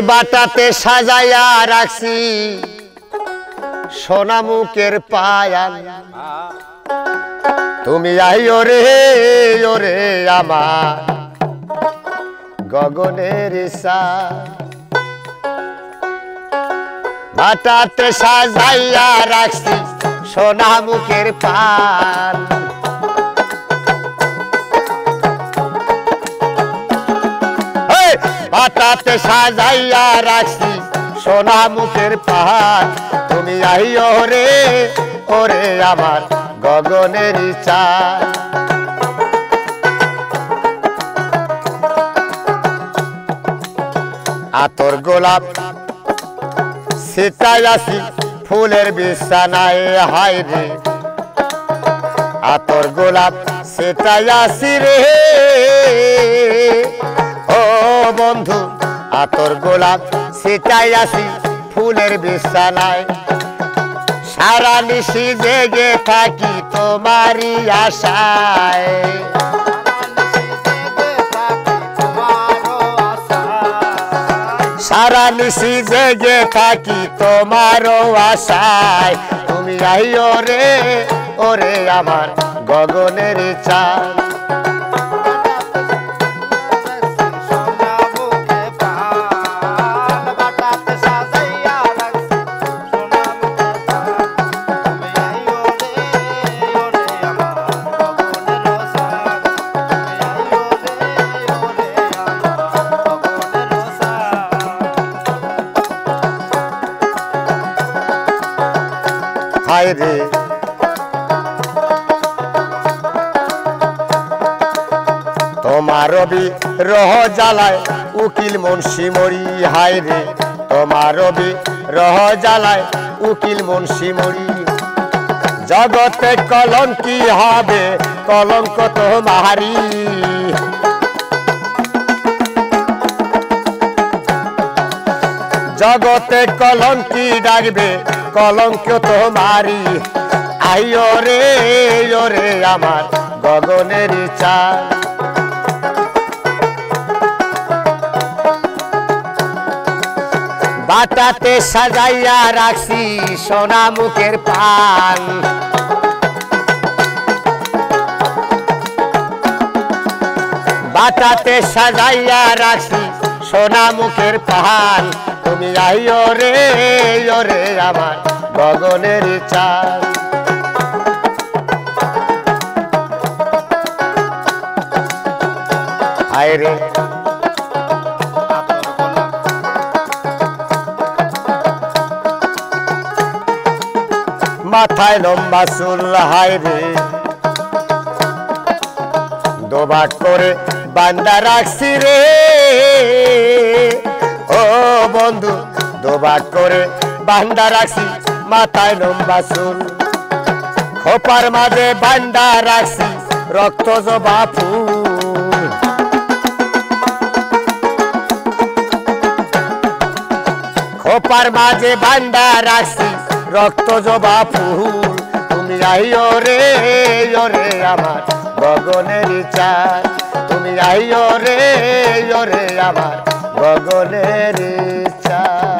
বাটাতে সাজাইয়া রাখছি সোনা মুখের পায়াল তুমি আইও রে ওরে আমার গগনের চাঁদ বাটাতে সাজাইয়া রাখছি সোনা মুখের পান বাটাতে সাজাইয়া রাখছি সোনা মুখের পান তুমি আইও রে ওরে আমার গগনের চাঁদ আতর গোলাপ ছিটাইয়াছি ফুলের বিছানায় হায় রে আতর গোলাপ ছিটাইয়াছি রে ও বন্ধু আতর গোলাপ ছিটাইয়াছি ফুলের বিছানায় সারা নিশি জেগে থাকি তোমারই আশায় সারা নিশি জেগে থাকি তোমারও আশায় তুমি আইও রে ওরে আমার গগনের চাঁদ হায় রে তোমার বিরহ জ্বালায় উকিল মুন্সি মরি হায় রে তোমার বিরহ জ্বালায় উকিল মুন্সি মরি জগতে কলঙ্কি হবে কলঙ্ক তোমারি জগতে কলঙ্কি ডাকবে কলঙ্ক তোমারি আইও রে ওরে আমার গগনের চাঁদ বাটাতে সাজাইয়া রাখছি সোনা মুখের পান বাটাতে সাজাইয়া রাখছি সোনা মুখের পান তুমি আইও রে ওরে আমার গগনের চাঁদ হায় রে মাথায় লম্বা চুল হায় রে দোবাক করে বান্দা রাখছি রে ও বন্ধু দোবাক করে বান্দা রাখছি মাথায় লম্বা চুল খোপার মাঝে বান্দা রাখছি রক্ত জবা ফুল খোপার মাঝে বান্দা রাখছি রক্ত জবা ফুল তুমি আইও রে ওরে আমার গগনের চাঁদ তুমি আইও রে ওরে আমার গগনের চাঁদ।